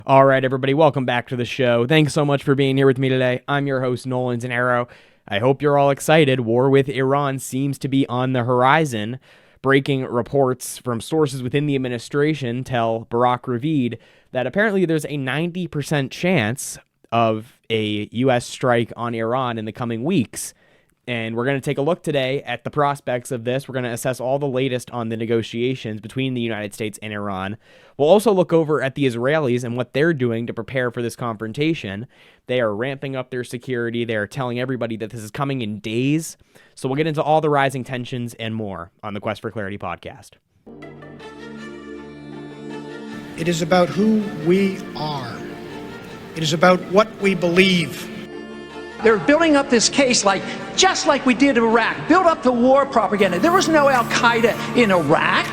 All right, everybody, welcome back to the show. Thanks so much for being here with me today. I'm your host, Nolan Arrow. I hope you're all excited. War with Iran seems to be on the horizon. Breaking reports from sources within the administration tell Barak Ravid that apparently there's a 90% chance of a U.S. strike on Iran in the coming weeks. And we're going to take a look today at the prospects of this. We're going to assess all the latest on the negotiations between the United States and Iran. We'll also look over at the Israelis and what they're doing to prepare for this confrontation. They are ramping up their security. They are telling everybody that this is coming in days. So we'll get into all the rising tensions and more on the Quest for Clarity podcast. It is about who we are. It is about what we believe. They're building up this case just like we did in Iraq. Build up the war propaganda. There was no Al-Qaeda in Iraq.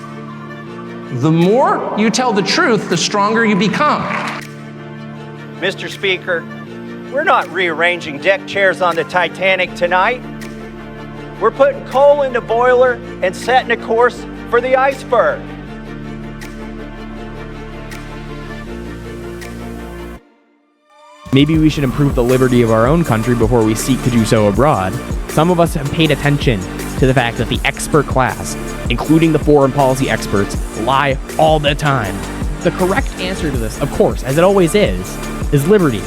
The more you tell the truth, the stronger you become. Mr. Speaker, we're not rearranging deck chairs on the Titanic tonight. We're putting coal in the boiler and setting a course for the iceberg. Maybe we should improve the liberty of our own country before we seek to do so abroad. Some of us have paid attention to the fact that the expert class, including the foreign policy experts, lie all the time. The correct answer to this, of course, as it always is liberty.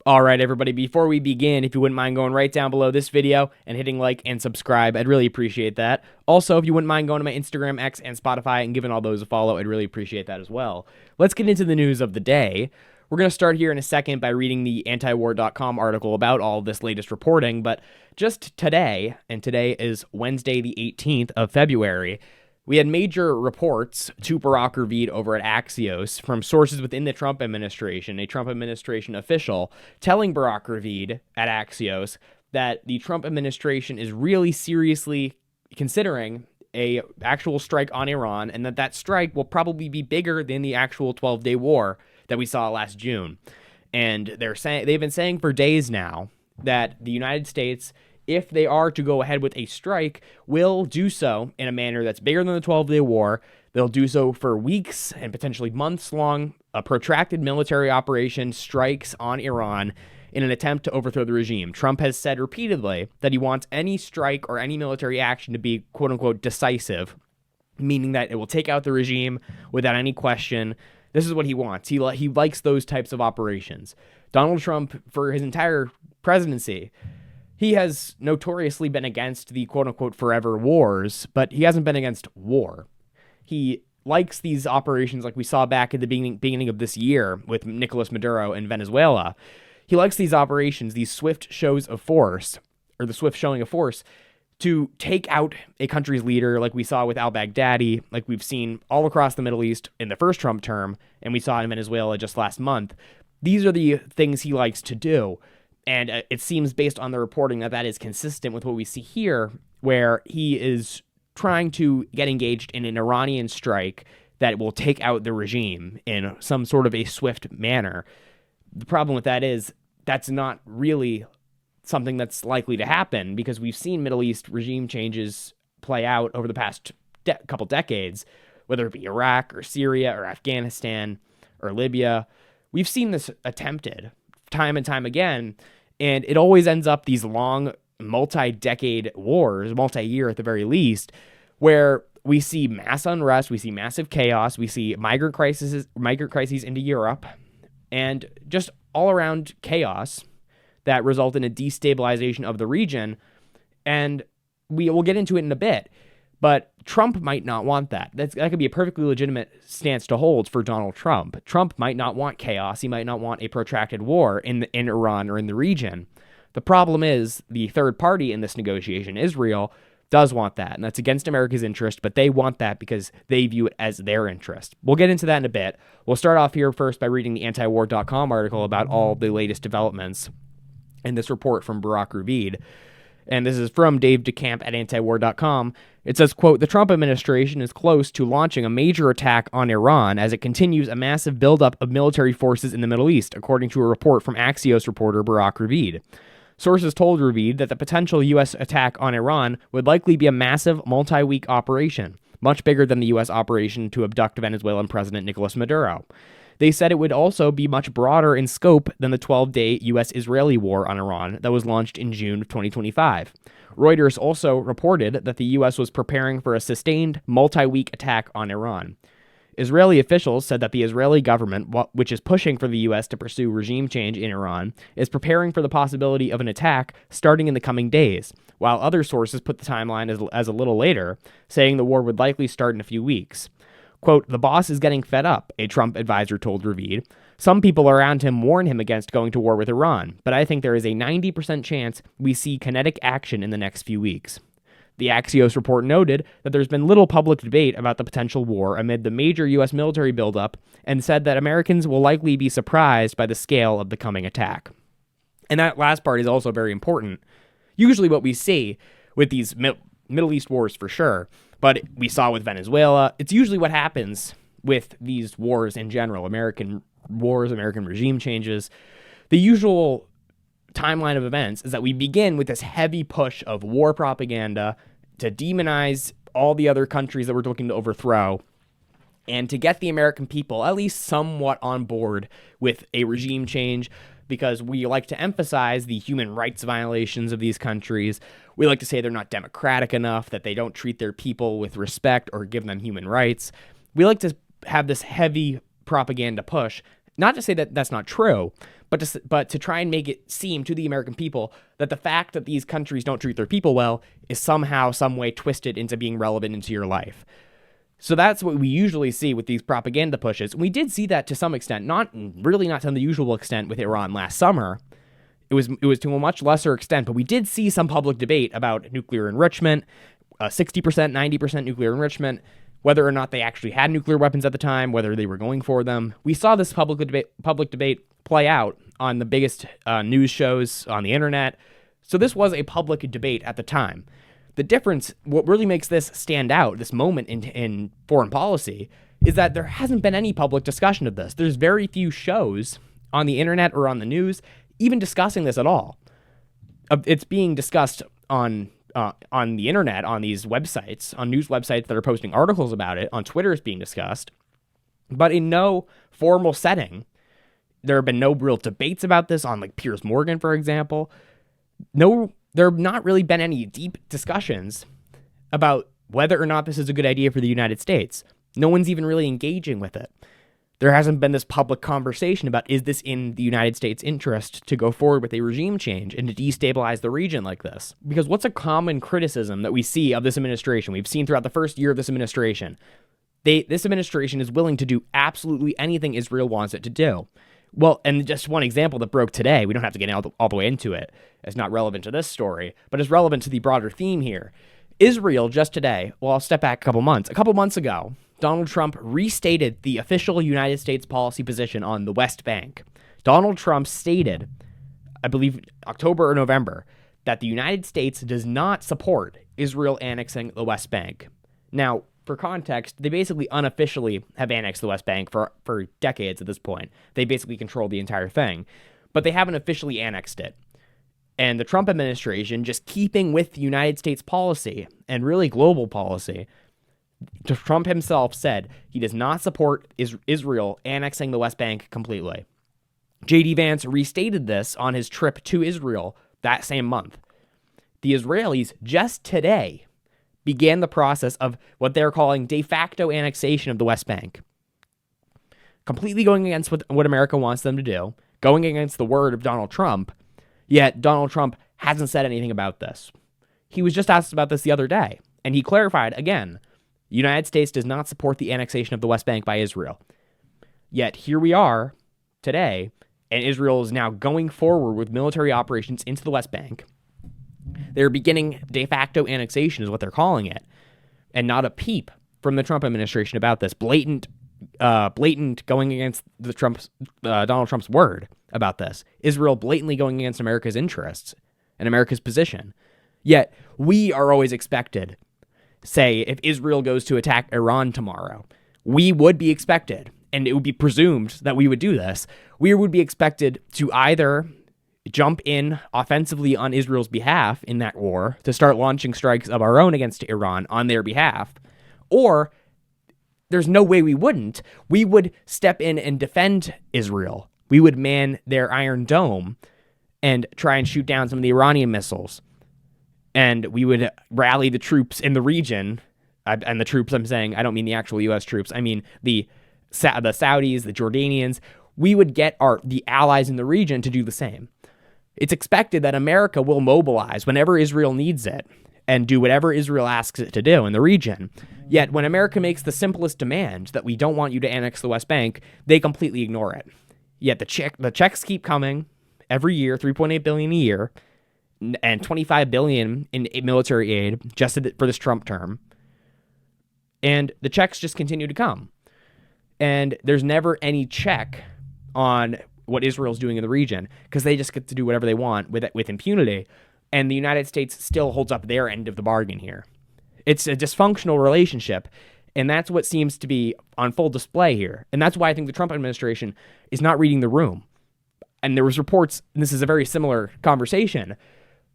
All right, everybody, before we begin, if you wouldn't mind going right down below this video and hitting like and subscribe, I'd really appreciate that. Also, if you wouldn't mind going to my Instagram, X, and Spotify and giving all those a follow, I'd really appreciate that as well. Let's get into the news of the day. We're going to start here in a second by reading the antiwar.com article about all of this latest reporting, but just today, and today is Wednesday the 18th of February, we had major reports to Barak Ravid over at Axios from sources within the Trump administration, a Trump administration official, telling Barak Ravid at Axios that the Trump administration is really seriously considering a actual strike on Iran, and that strike will probably be bigger than the actual 12-day war that we saw last June. And they've been saying for days now that the United States, if they are to go ahead with a strike, will do so in a manner that's bigger than the 12-day war. They'll do so for weeks and potentially months long, a protracted military operation, strikes on Iran in an attempt to overthrow the regime. Trump has said repeatedly that he wants any strike or any military action to be quote-unquote decisive, meaning that it will take out the regime without any question. This is what he wants. He likes those types of operations. Donald Trump, for his entire presidency, he has notoriously been against the quote-unquote forever wars, but he hasn't been against war. He likes these operations like we saw back at the beginning of this year with Nicolas Maduro in Venezuela. He likes these operations, these swift shows of force, or the swift showing of force, to take out a country's leader like we saw with al-Baghdadi, like we've seen all across the Middle East in the first Trump term, and we saw in Venezuela just last month. These are the things he likes to do. And it seems based on the reporting that is consistent with what we see here, where he is trying to get engaged in an Iranian strike that will take out the regime in some sort of a swift manner. The problem with that is that's not really something that's likely to happen, because we've seen Middle East regime changes play out over the past couple decades, whether it be Iraq or Syria or Afghanistan or Libya. We've seen this attempted time and time again, and it always ends up these long multi-decade wars, multi-year at the very least, where we see mass unrest, we see massive chaos, we see migrant crises into Europe, and just all around chaos that result in a destabilization of the region. And we will get into it in a bit, but Trump might not want that. That could be a perfectly legitimate stance to hold for Donald Trump. Trump might not want chaos. He might not want a protracted war in Iran or in the region. The problem is the third party in this negotiation, Israel, does want that, and that's against America's interest, but they want that because they view it as their interest. We'll get into that in a bit. We'll start off here first by reading the antiwar.com article about all the latest developments in this report from Barak Ravid. And this is from Dave DeCamp at antiwar.com. It says, quote, "The Trump administration is close to launching a major attack on Iran as it continues a massive buildup of military forces in the Middle East, according to a report from Axios reporter Barak Ravid. Sources told Ravid that the potential U.S. attack on Iran would likely be a massive multi-week operation, much bigger than the U.S. operation to abduct Venezuelan President Nicolas Maduro. They said it would also be much broader in scope than the 12-day U.S.-Israeli war on Iran that was launched in June of 2025. Reuters also reported that the U.S. was preparing for a sustained multi-week attack on Iran. Israeli officials said that the Israeli government, which is pushing for the U.S. to pursue regime change in Iran, is preparing for the possibility of an attack starting in the coming days, while other sources put the timeline as a little later, saying the war would likely start in a few weeks. Quote, "The boss is getting fed up," a Trump advisor told Ravid. "Some people around him warn him against going to war with Iran, but I think there is a 90% chance we see kinetic action in the next few weeks." The Axios report noted that there's been little public debate about the potential war amid the major U.S. military buildup, and said that Americans will likely be surprised by the scale of the coming attack. And that last part is also very important. Usually what we see with these Middle East wars for sure, but we saw with Venezuela, it's usually what happens with these wars in general, American wars, American regime changes. The usual timeline of events is that we begin with this heavy push of war propaganda to demonize all the other countries that we're looking to overthrow, and to get the American people at least somewhat on board with a regime change, because we like to emphasize the human rights violations of these countries. We like to say they're not democratic enough, that they don't treat their people with respect or give them human rights. We like to have this heavy propaganda push, not to say that that's not true, but to try and make it seem to the American people that the fact that these countries don't treat their people well is somehow, some way twisted into being relevant into your life. So that's what we usually see with these propaganda pushes. And we did see that to some extent, not to the usual extent with Iran last summer. It was to a much lesser extent, but we did see some public debate about nuclear enrichment, 60%, 90% nuclear enrichment, whether or not they actually had nuclear weapons at the time, whether they were going for them. We saw this public debate play out on the biggest news shows on the internet. So this was a public debate at the time. The difference, what really makes this stand out, this moment in foreign policy, is that there hasn't been any public discussion of this. There's very few shows on the internet or on the news even discussing this at all. It's being discussed on the internet, on these websites, on news websites that are posting articles about it. On Twitter, it's being discussed, but in no formal setting. There have been no real debates about this on, like, Piers Morgan, for example. There have not really been any deep discussions about whether or not this is a good idea for the United States. No one's even really engaging with it. There hasn't been this public conversation about, is this in the United States' interest to go forward with a regime change and to destabilize the region like this? Because what's a common criticism that we see of this administration? We've seen throughout the first year of this administration. This administration is willing to do absolutely anything Israel wants it to do. Well, and just one example that broke today, we don't have to get all the way into it. It's not relevant to this story, but it's relevant to the broader theme here. Israel just today, well, I'll step back a couple months ago, Donald Trump restated the official United States policy position on the West Bank. Donald Trump stated, I believe October or November, that the United States does not support Israel annexing the West Bank. Now, for context, they basically unofficially have annexed the West Bank for decades at this point. They basically control the entire thing, but they haven't officially annexed it. And the Trump administration, just keeping with the United States policy and really global policy, Trump himself said he does not support Israel annexing the West Bank completely. J.D. Vance restated this on his trip to Israel that same month. The Israelis just today began the process of what they're calling de facto annexation of the West Bank. Completely going against what America wants them to do, going against the word of Donald Trump, yet Donald Trump hasn't said anything about this. He was just asked about this the other day, and he clarified again, the United States does not support the annexation of the West Bank by Israel. Yet here we are today, and Israel is now going forward with military operations into the West Bank. They're beginning de facto annexation is what they're calling it, and not a peep from the Trump administration about this. Blatant going against Donald Trump's word about this. Israel blatantly going against America's interests and America's position. Yet we are always expected, say, if Israel goes to attack Iran tomorrow, we would be expected, and it would be presumed that we would do this. We would be expected to either jump in offensively on Israel's behalf in that war, to start launching strikes of our own against Iran on their behalf, or there's no way we wouldn't. We would step in and defend Israel. We would man their Iron Dome and try and shoot down some of the Iranian missiles. And we would rally the troops in the region. And the troops, I'm saying, I don't mean the actual U.S. troops. I mean the Saudis, the Jordanians. We would get the allies in the region to do the same. It's expected that America will mobilize whenever Israel needs it and do whatever Israel asks it to do in the region. Yet when America makes the simplest demand that we don't want you to annex the West Bank, they completely ignore it. Yet the checks keep coming every year, $3.8 billion a year, and $25 billion in military aid just for this Trump term. And the checks just continue to come. And there's never any check on what Israel's doing in the region, because they just get to do whatever they want with impunity. And the United States still holds up their end of the bargain here. It's a dysfunctional relationship, and that's what seems to be on full display here. And that's why I think the Trump administration is not reading the room. And there was reports, and this is a very similar conversation,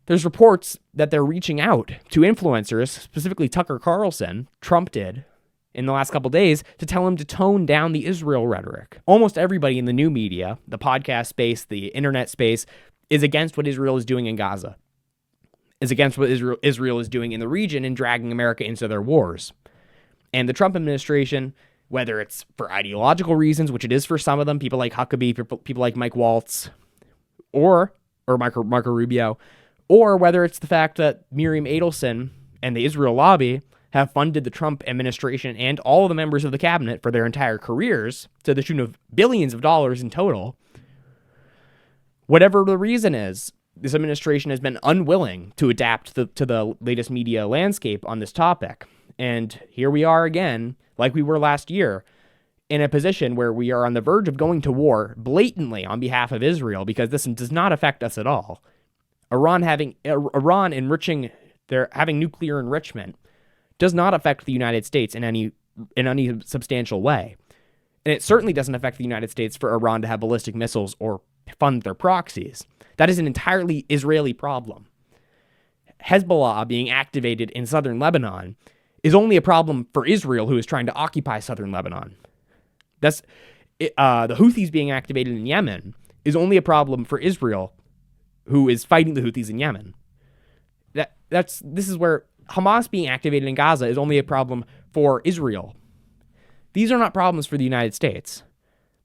there's reports that they're reaching out to influencers, specifically Tucker Carlson, Trump did, in the last couple days, to tell him to tone down the Israel rhetoric. Almost everybody in the new media, the podcast space, the internet space, is against what Israel is doing in Gaza, is against what Israel is doing in the region and dragging America into their wars. And the Trump administration, whether it's for ideological reasons, which it is for some of them, people like Huckabee, people like Mike Waltz, or Marco Rubio, or whether it's the fact that Miriam Adelson and the Israel lobby have funded the Trump administration and all of the members of the cabinet for their entire careers to the tune of billions of dollars in total. Whatever the reason is, this administration has been unwilling to adapt to the latest media landscape on this topic. And here we are again, like we were last year, in a position where we are on the verge of going to war blatantly on behalf of Israel, because this does not affect us at all. Iran having nuclear enrichment does not affect the United States in any substantial way. And it certainly doesn't affect the United States for Iran to have ballistic missiles or fund their proxies. That is an entirely Israeli problem. Hezbollah being activated in southern Lebanon is only a problem for Israel, who is trying to occupy southern Lebanon. The Houthis being activated in Yemen is only a problem for Israel, who is fighting the Houthis in Yemen. This is where Hamas being activated in Gaza is only a problem for Israel. These are not problems for the United States.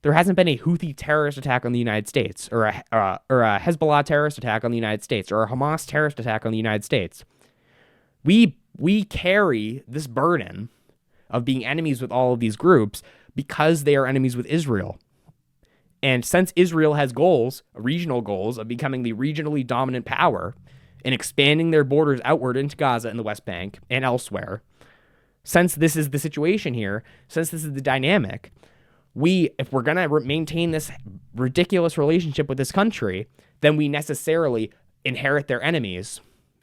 There hasn't been a Houthi terrorist attack on the United States, or a Hezbollah terrorist attack on the United States, or a Hamas terrorist attack on the United States. We carry this burden of being enemies with all of these groups because they are enemies with Israel. And since Israel has regional goals of becoming the regionally dominant power and expanding their borders outward into Gaza and the West Bank and elsewhere, since this is the situation here, since this is the dynamic, if we're going to maintain this ridiculous relationship with this country, then we necessarily inherit their enemies,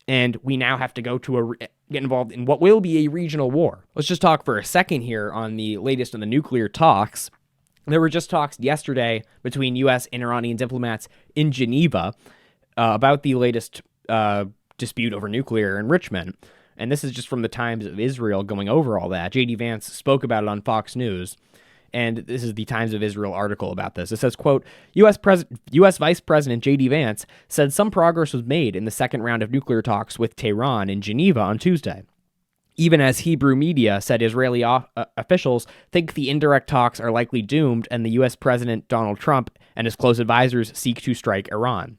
and we now have to get involved in what will be a regional war. Let's just talk for a second here on the latest on the nuclear talks. There were just talks yesterday between U.S. and Iranian diplomats in Geneva about the latest dispute over nuclear enrichment. And this is just from the Times of Israel going over all that. J.D. Vance spoke about it on Fox News. And this is the Times of Israel article about this. It says, quote, U.S. Vice President J.D. Vance said some progress was made in the second round of nuclear talks with Tehran in Geneva on Tuesday. Even as Hebrew media said Israeli officials think the indirect talks are likely doomed and the U.S. President Donald Trump and his close advisors seek to strike Iran.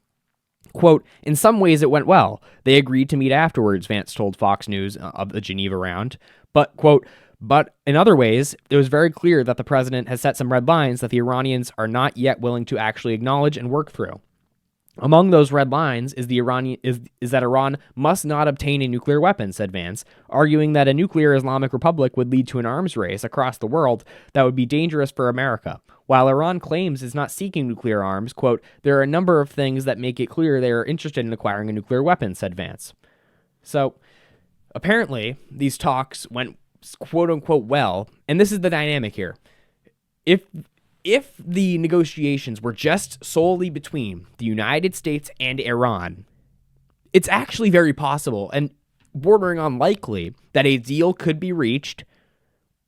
Quote, in some ways it went well. They agreed to meet afterwards, Vance told Fox News of the Geneva round. But, quote, but in other ways, it was very clear that the president has set some red lines that the Iranians are not yet willing to actually acknowledge and work through. Among those red lines is that Iran must not obtain a nuclear weapon, said Vance, arguing that a nuclear Islamic republic would lead to an arms race across the world that would be dangerous for America. While Iran claims it's not seeking nuclear arms, quote, there are a number of things that make it clear they are interested in acquiring a nuclear weapon, said Vance. So, apparently, these talks went quote-unquote well, and this is the dynamic here. If if the negotiations were just solely between the United States and Iran, it's actually very possible and bordering on likely that a deal could be reached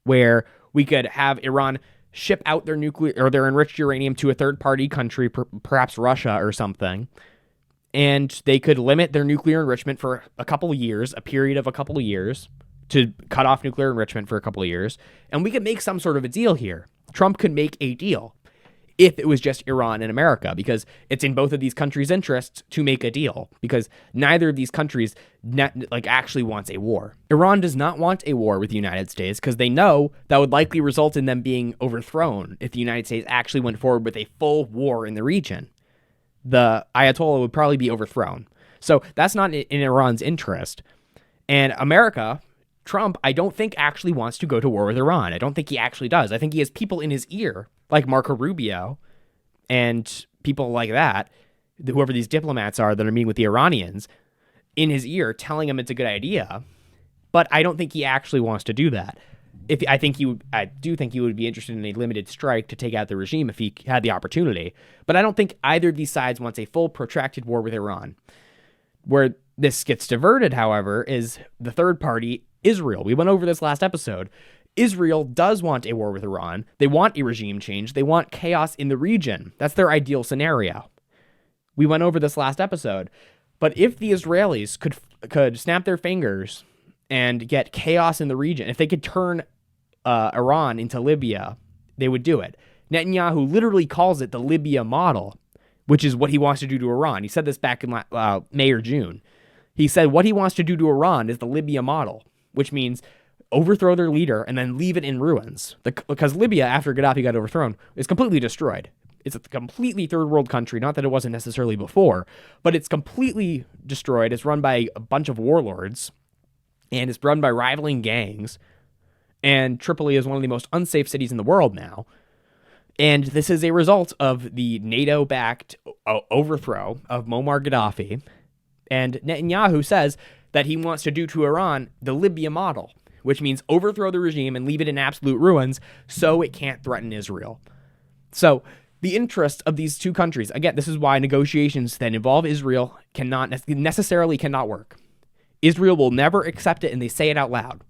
where we could have Iran ship out their nuclear or their enriched uranium to a third-party country, perhaps Russia or something, and they could limit their nuclear enrichment for a couple of years, a period of a couple of years, to cut off nuclear enrichment for a couple of years, and we could make some sort of a deal here. Trump could make a deal if it was just Iran and America, because it's in both of these countries' interests to make a deal, because neither of these countries actually wants a war. Iran does not want a war with the United States because they know that would likely result in them being overthrown if the United States actually went forward with a full war in the region. The Ayatollah would probably be overthrown. So that's not in Iran's interest. And America, Trump, I don't think actually wants to go to war with Iran. I don't think he actually does. I think he has people in his ear, like Marco Rubio and people like that, whoever these diplomats are that are meeting with the Iranians, in his ear telling him it's a good idea. But I don't think he actually wants to do that. I do think he would be interested in a limited strike to take out the regime if he had the opportunity. But I don't think either of these sides wants a full protracted war with Iran. Where this gets diverted, however, is the third party, Israel. We went over this last episode. Israel does want a war with Iran. They want a regime change. They want chaos in the region. That's their ideal scenario. We went over this last episode. But if the Israelis could snap their fingers and get chaos in the region, if they could turn Iran into Libya, they would do it. Netanyahu literally calls it the Libya model, which is what he wants to do to Iran. He said this back in May or June. He said what he wants to do to Iran is the Libya model, which means overthrow their leader and then leave it in ruins. Because Libya, after Gaddafi got overthrown, is completely destroyed. It's a completely third world country. Not that it wasn't necessarily before, but it's completely destroyed. It's run by a bunch of warlords, and it's run by rivaling gangs. And Tripoli is one of the most unsafe cities in the world now. And this is a result of the NATO-backed overthrow of Muammar Gaddafi. And Netanyahu says that he wants to do to Iran the Libya model, which means overthrow the regime and leave it in absolute ruins so it can't threaten Israel. So the interests of these two countries, again, this is why negotiations that involve Israel necessarily cannot work. Israel will never accept it, and they say it out loud.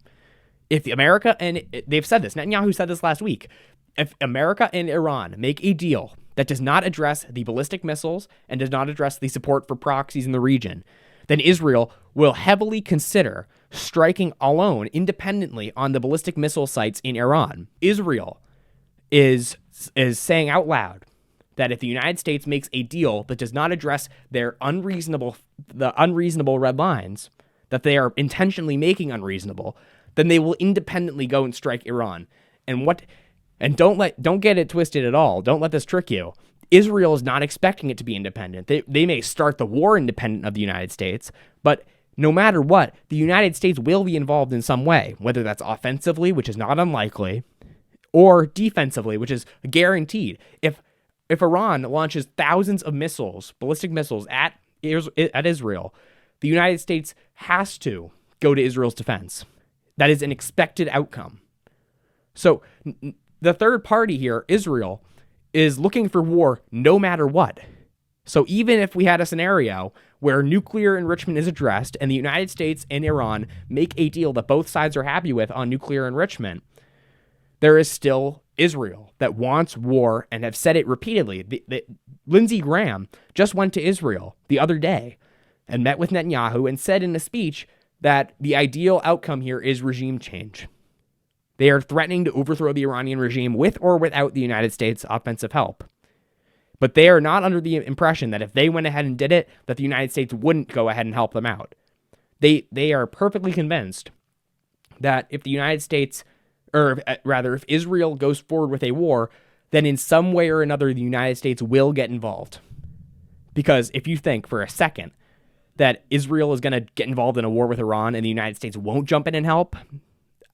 If America, and they've said this, Netanyahu said this last week, if America and Iran make a deal that does not address the ballistic missiles and does not address the support for proxies in the region, then Israel will heavily consider striking alone, independently, on the ballistic missile sites in Iran. Israel is saying out loud that if the United States makes a deal that does not address the unreasonable red lines that they are intentionally making unreasonable, then they will independently go and strike Iran. And don't get it twisted at all. Don't let this trick you. Israel is not expecting it to be independent. They may start the war independent of the United States, but no matter what, the United States will be involved in some way, whether that's offensively, which is not unlikely, or defensively, which is guaranteed. If Iran launches thousands of missiles, ballistic missiles at Israel, the United States has to go to Israel's defense. That is an expected outcome. So the third party here, Israel, is looking for war no matter what. So even if we had a scenario where nuclear enrichment is addressed and the United States and Iran make a deal that both sides are happy with on nuclear enrichment, there is still Israel that wants war and have said it repeatedly. Lindsey Graham just went to Israel the other day and met with Netanyahu and said in a speech that the ideal outcome here is regime change. They are threatening to overthrow the Iranian regime with or without the United States' offensive help. But they are not under the impression that if they went ahead and did it, that the United States wouldn't go ahead and help them out. They are perfectly convinced that if the United States, or rather, if Israel goes forward with a war, then in some way or another, the United States will get involved. Because if you think for a second that Israel is going to get involved in a war with Iran and the United States won't jump in and help,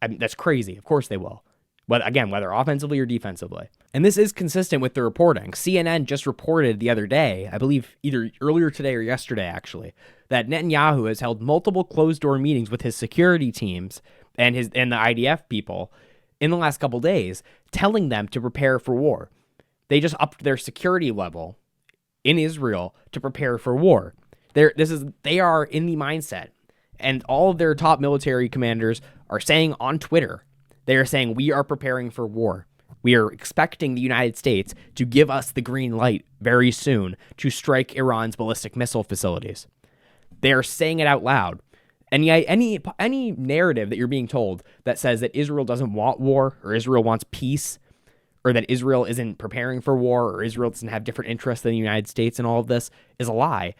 that's crazy. Of course they will. But again, whether offensively or defensively. And this is consistent with the reporting. CNN just reported the other day, I believe either earlier today or yesterday actually, that Netanyahu has held multiple closed-door meetings with his security teams and the IDF people in the last couple days, telling them to prepare for war. They just upped their security level in Israel to prepare for war. They are in the mindset, and all of their top military commanders are saying on Twitter, they are saying, we are preparing for war. We are expecting the United States to give us the green light very soon to strike Iran's ballistic missile facilities. They are saying it out loud. And yet any narrative that you're being told that says that Israel doesn't want war, or Israel wants peace, or that Israel isn't preparing for war, or Israel doesn't have different interests than the United States in all of this, is a lie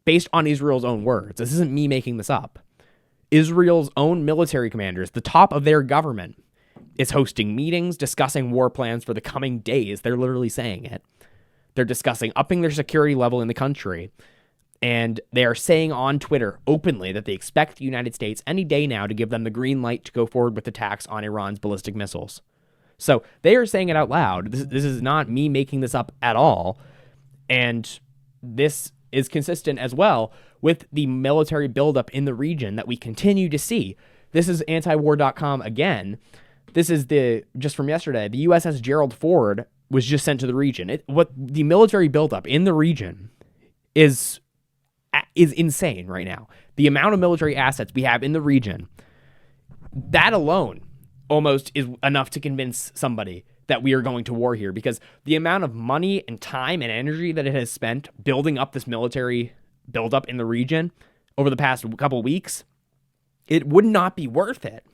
based on Israel's own words. This isn't me making this up. Israel's own military commanders, the top of their government, is hosting meetings discussing war plans for the coming days. They're literally saying it. They're discussing upping their security level in the country. And they are saying on Twitter openly that they expect the United States any day now to give them the green light to go forward with attacks on Iran's ballistic missiles. So they are saying it out loud. This is not me making this up at all. And this is consistent as well with the military buildup in the region that we continue to see. This is antiwar.com again. This is just from yesterday. The USS Gerald Ford was just sent to the region. What the military buildup in the region is insane right now. The amount of military assets we have in the region, that alone almost is enough to convince somebody that we are going to war here, because the amount of money and time and energy that it has spent building up this military buildup in the region over the past couple of weeks, it would not be worth it.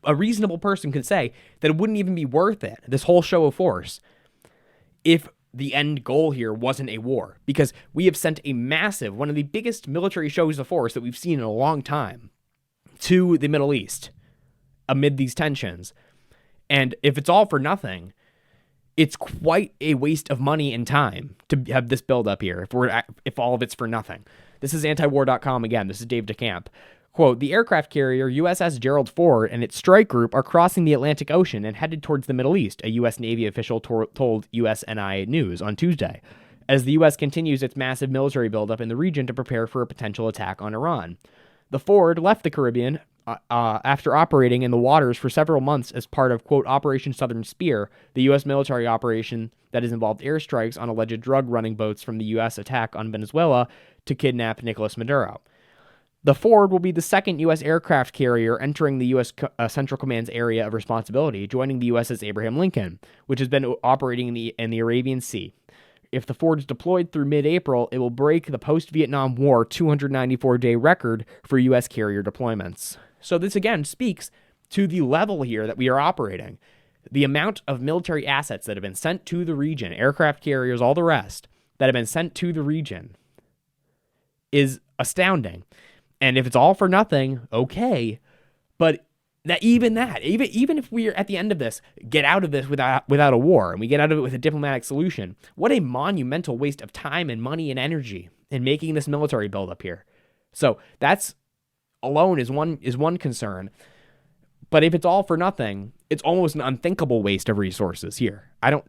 A reasonable person could say that it wouldn't even be worth it, this whole show of force, if the end goal here wasn't a war, because we have sent a massive, one of the biggest military shows of force that we've seen in a long time to the Middle East amid these tensions. And if it's all for nothing, it's quite a waste of money and time to have this build up here if all of it's for nothing. This is antiwar.com again. This is Dave DeCamp. Quote, the aircraft carrier USS Gerald Ford and its strike group are crossing the Atlantic Ocean and headed towards the Middle East, a U.S. Navy official told USNI News on Tuesday, as the U.S. continues its massive military buildup in the region to prepare for a potential attack on Iran. The Ford left the Caribbean after operating in the waters for several months as part of, quote, Operation Southern Spear, the U.S. military operation that has involved airstrikes on alleged drug-running boats from the U.S. attack on Venezuela to kidnap Nicolas Maduro. The Ford will be the second U.S. aircraft carrier entering the U.S. Central Command's area of responsibility, joining the USS Abraham Lincoln, which has been operating in the Arabian Sea. If the Ford is deployed through mid-April, it will break the post-Vietnam War 294-day record for U.S. carrier deployments. So this again speaks to the level here that we are operating. The amount of military assets that have been sent to the region, aircraft carriers, all the rest, that have been sent to the region is astounding. And if it's all for nothing, okay. But even if we're at the end of this, get out of this without a war, and we get out of it with a diplomatic solution, what a monumental waste of time and money and energy in making this military buildup here. So that's alone is one concern. But if it's all for nothing, it's almost an unthinkable waste of resources here.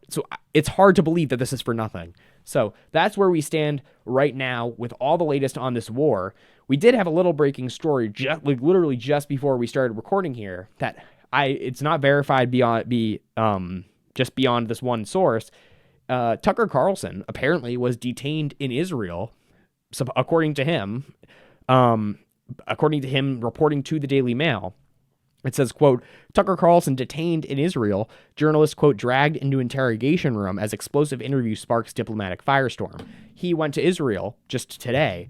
So it's hard to believe that this is for nothing. So that's where we stand right now with all the latest on this war. We did have a little breaking story, literally just before we started recording here, that it's not verified just beyond this one source. Tucker Carlson apparently was detained in Israel, according to him reporting to the Daily Mail. It says, quote, Tucker Carlson detained in Israel, journalist, quote, dragged into interrogation room as explosive interview sparks diplomatic firestorm. He went to Israel just today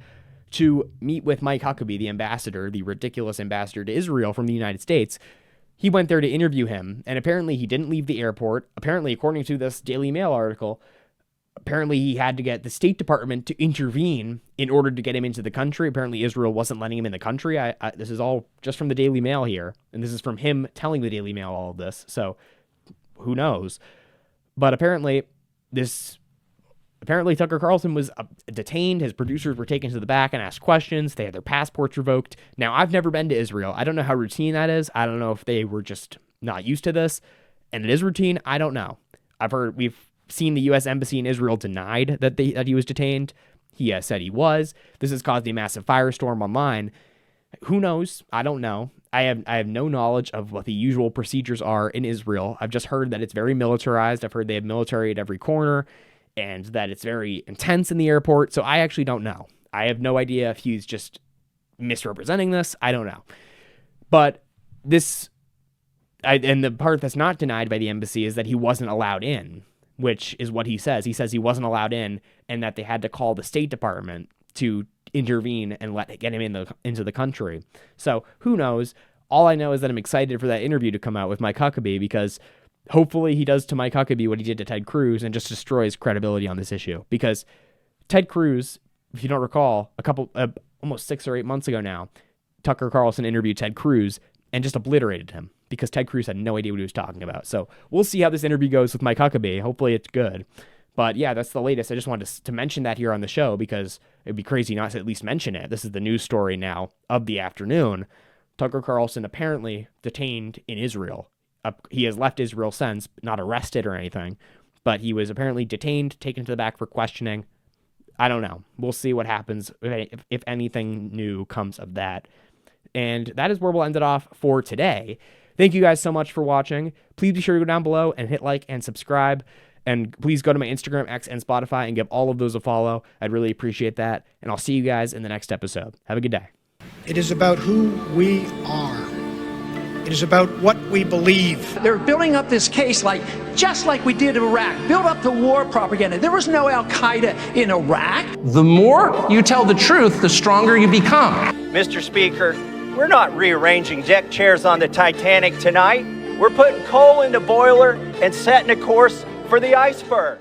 to meet with Mike Huckabee, the ambassador, the ridiculous ambassador to Israel from the United States. He went there to interview him, and apparently he didn't leave the airport. Apparently, according to this Daily Mail article, apparently he had to get the State Department to intervene in order to get him into the country. Apparently Israel wasn't letting him in the country. This is all just from the Daily Mail here, and this is from him telling the Daily Mail all of this, so who knows? But apparently Tucker Carlson was detained. His producers were taken to the back and asked questions. They had their passports revoked. Now, I've never been to Israel. I don't know how routine that is. I don't know if they were just not used to this, and it is routine. I don't know. We've seen the U.S. Embassy in Israel denied that he was detained. He said he was. This has caused a massive firestorm online. Who knows? I don't know. I have no knowledge of what the usual procedures are in Israel. I've just heard that it's very militarized. I've heard they have military at every corner and that it's very intense in the airport. So I actually don't know. I have no idea if he's just misrepresenting this. I don't know. But and the part that's not denied by the embassy is that he wasn't allowed in, which is what he says. He says he wasn't allowed in and that they had to call the State Department to intervene and get him into the country. So who knows? All I know is that I'm excited for that interview to come out with Mike Huckabee, because hopefully he does to Mike Huckabee what he did to Ted Cruz and just destroys credibility on this issue. Because Ted Cruz, if you don't recall, almost 6 or 8 months ago now, Tucker Carlson interviewed Ted Cruz and just obliterated him because Ted Cruz had no idea what he was talking about. So we'll see how this interview goes with Mike Huckabee. Hopefully it's good. But yeah, that's the latest. I just wanted to mention that here on the show because it'd be crazy not to at least mention it. This is the news story now of the afternoon. Tucker Carlson apparently detained in Israel. He has left Israel since, not arrested or anything, but he was apparently detained, taken to the back for questioning. I don't know. We'll see what happens if anything new comes of that. And that is where we'll end it off for today. Thank you guys so much for watching. Please be sure to go down below and hit like and subscribe. And please go to my Instagram, X, and Spotify and give all of those a follow. I'd really appreciate that. And I'll see you guys in the next episode. Have a good day. It is about who we are. It is about what we believe. They're building up this case just like we did in Iraq. Build up the war propaganda. There was no Al-Qaeda in Iraq. The more you tell the truth, the stronger you become. Mr. Speaker, we're not rearranging deck chairs on the Titanic tonight. We're putting coal in the boiler and setting a course for the iceberg.